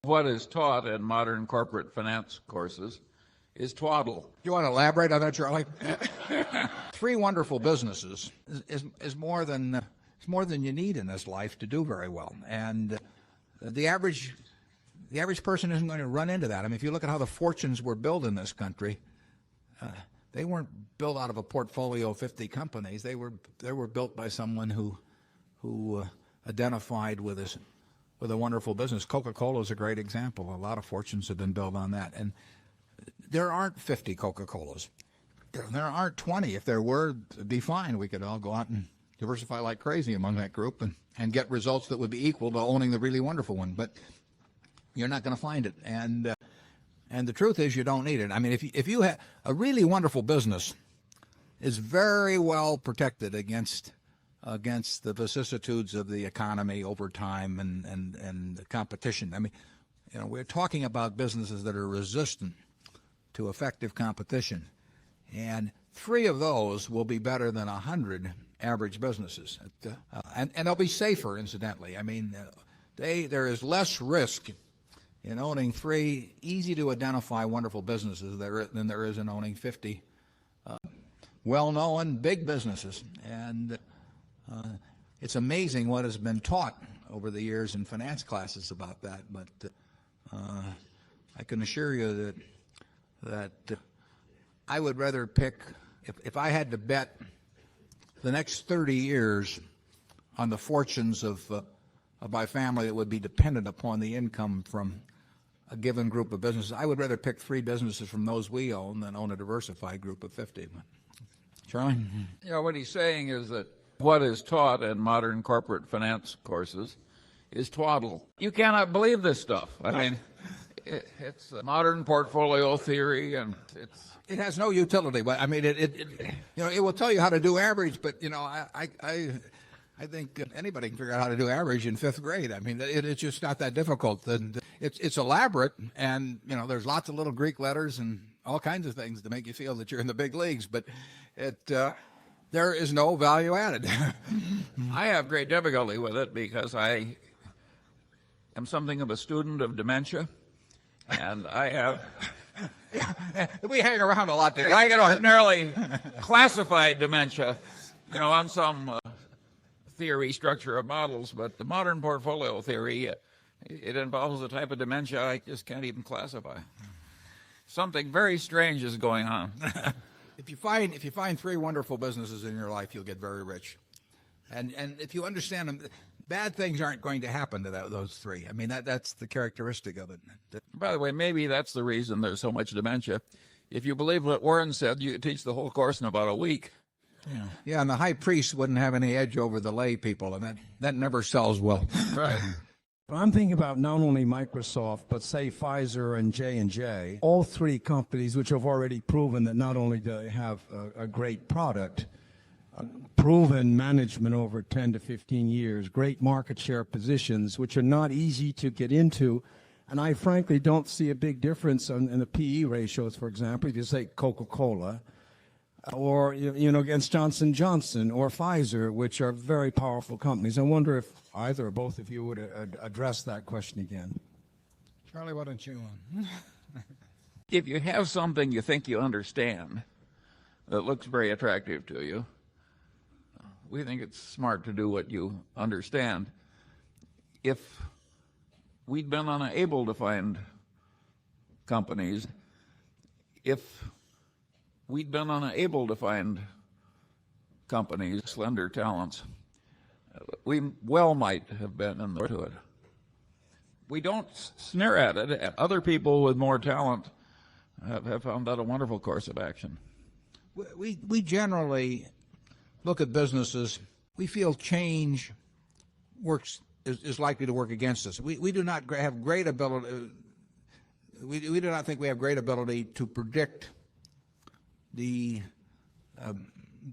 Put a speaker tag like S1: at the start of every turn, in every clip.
S1: What is taught in modern corporate finance courses is twaddle.
S2: Do you want to elaborate on that, Charlie? Three wonderful businesses is more than you need in this life to do very well. And the average person isn't going to run into that. I mean, if you look at how the fortunes were built in this country, they weren't built out of a portfolio of 50 companies. They were built by someone who identified with a wonderful business. Coca-Cola is a great example. A lot of fortunes have been built on that. And there aren't 50 Coca-Colas. There aren't 20. If there were, it'd be fine. We could all go out and diversify like crazy among that group and get results that would be equal to owning the really wonderful one. But you're not going to find it. And the truth is, you don't need it. I mean, if you have a really wonderful business, is very well protected against the vicissitudes of the economy over time and the competition. I mean, we're talking about businesses that are resistant to effective competition, and 3 of those will be better than 100 average businesses, and they'll be safer, incidentally. I mean, there is less risk in owning 3 easy-to-identify wonderful businesses than there is in owning 50 well-known big businesses. And it's amazing what has been taught over the years in finance classes about that. But I can assure you that I would rather pick, if I had to bet the next 30 years on the fortunes of my family that would be dependent upon the income from a given group of businesses, I would rather pick 3 businesses from those we own than own a diversified group of 50. Charlie?
S1: What he's saying is that what is taught in modern corporate finance courses is twaddle. You cannot believe this stuff. I mean, it's a modern portfolio theory, and
S2: it has no utility. But I mean, it will tell you how to do average. But I think anybody can figure out how to do average in 5th grade. I mean, it's just not that difficult. And it's elaborate, and there's lots of little Greek letters and all kinds of things to make you feel that you're in the big leagues. But there is no value added.
S1: I have great difficulty with it because I am something of a student of dementia, and I have.
S2: We hang around a lot together.
S1: I get ordinarily classified dementia, on some theory structure of models, but the modern portfolio theory, it involves a type of dementia I just can't even classify. Something very strange is going on.
S2: If you find 3 wonderful businesses in your life, you'll get very rich. And if you understand them, bad things aren't going to happen to those 3. I mean, that's the characteristic of it.
S1: By the way, maybe that's the reason there's so much dementia. If you believe what Warren said, you could teach the whole course in about a week.
S2: Yeah, and the high priest wouldn't have any edge over the lay people, and that never sells well.
S1: Right.
S3: I'm thinking about not only Microsoft, but say Pfizer and J&J, all 3 companies which have already proven that not only do they have a great product, proven management over 10 to 15 years, great market share positions, which are not easy to get into. And I frankly don't see a big difference in the PE ratios, for example, if you say Coca-Cola, or against Johnson & Johnson or Pfizer, which are very powerful companies. I wonder if either or both of you would address that question again.
S2: Charlie, why don't you?
S1: If you have something you think you understand that looks very attractive to you, we think it's smart to do what you understand. If we'd been unable to find companies, slender talents, we well might have been in the to it. We don't sneer at it. Other people with more talent have found that a wonderful course of action.
S2: We generally look at businesses. We feel change is likely to work against us. We do not have great ability. We do not think we have great ability to predict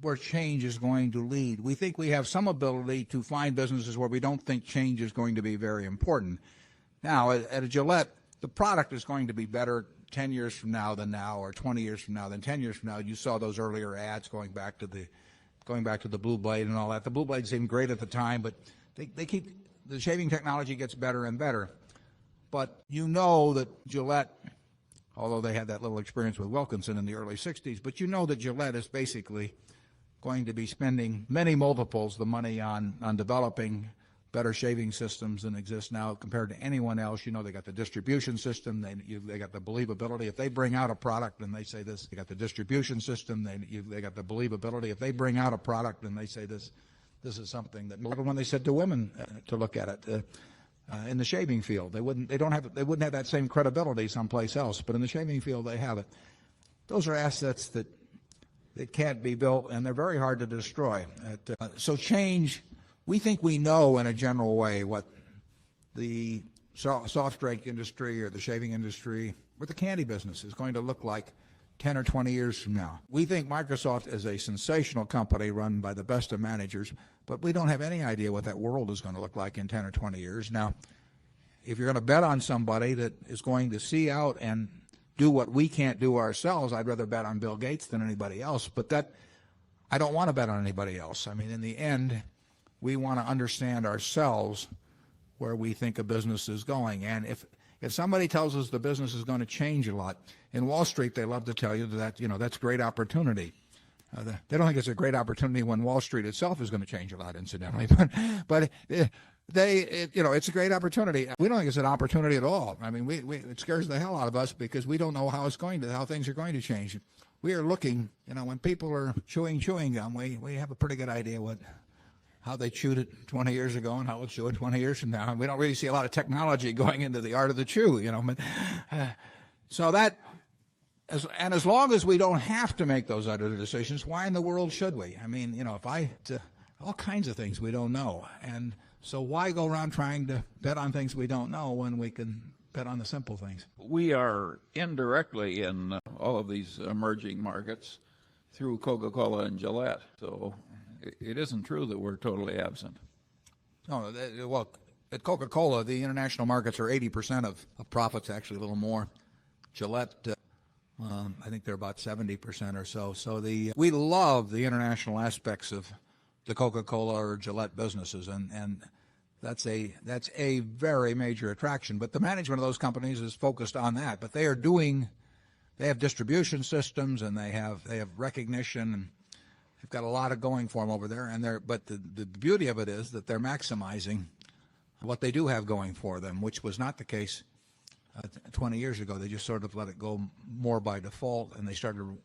S2: where change is going to lead. We think we have some ability to find businesses where we don't think change is going to be very important. Now, at a Gillette, the product is going to be better 10 years from now than now, or 20 years from now than 10 years from now. You saw those earlier ads going back to the Blue Blade and all that. The Blue Blade seemed great at the time, but the shaving technology gets better and better. But you know that Gillette, although they had that little experience with Wilkinson in the early 60s, but you know that Gillette is basically going to be spending many multiples the money on developing better shaving systems than exist now compared to anyone else. You know, they got the distribution system. They got the believability. If they bring out a product and they say this, they got the distribution system. They got the believability. If they bring out a product and they say this is something that when they said to women to look at it in the shaving field, they wouldn't have that same credibility someplace else. But in the shaving field, they have it. Those are assets that can't be built, and they're very hard to destroy. So change. We think we know in a general way what the soft drink industry or the shaving industry or the candy business is going to look like 10 or 20 years from now. We think Microsoft is a sensational company run by the best of managers, but we don't have any idea what that world is going to look like in 10 or 20 years. Now, if you're going to bet on somebody that is going to see out and do what we can't do ourselves, I'd rather bet on Bill Gates than anybody else. But I don't want to bet on anybody else. I mean, in the end, we want to understand ourselves where we think a business is going. And if somebody tells us the business is going to change a lot, in Wall Street they love to tell you that that's great opportunity. They don't think it's a great opportunity when Wall Street itself is going to change a lot, incidentally. But it's a great opportunity. We don't think it's an opportunity at all. I mean, it scares the hell out of us because we don't know how things are going to change. We are looking, when people are chewing gum, we have a pretty good idea how they chewed it 20 years ago and how we'll chew it 20 years from now. And we don't really see a lot of technology going into the art of the chew, But, so that, as long as we don't have to make those other decisions, why in the world should we? I mean, all kinds of things we don't know. And so why go around trying to bet on things we don't know when we can bet on the simple things?
S1: We are indirectly in all of these emerging markets through Coca-Cola and Gillette. So it isn't true that we're totally absent.
S2: No, well, at Coca-Cola, the international markets are 80% of profits, actually a little more. Gillette, I think they're about 70% or so. So we love the international aspects of the Coca-Cola or Gillette businesses, and that's a very major attraction. But the management of those companies is focused on that. But they have distribution systems, and they have recognition, and they've got a lot of going for them over there. But the beauty of it is that they're maximizing what they do have going for them, which was not the case 20 years ago. They just sort of let it go more by default, and they started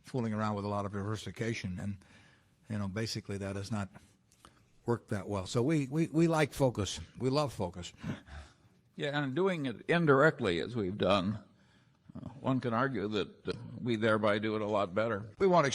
S2: fooling around with a lot of diversification. And basically that has not worked that well. So we like focus. We love focus.
S1: Yeah, and doing it indirectly as we've done, one can argue that we thereby do it a lot better.
S2: We won't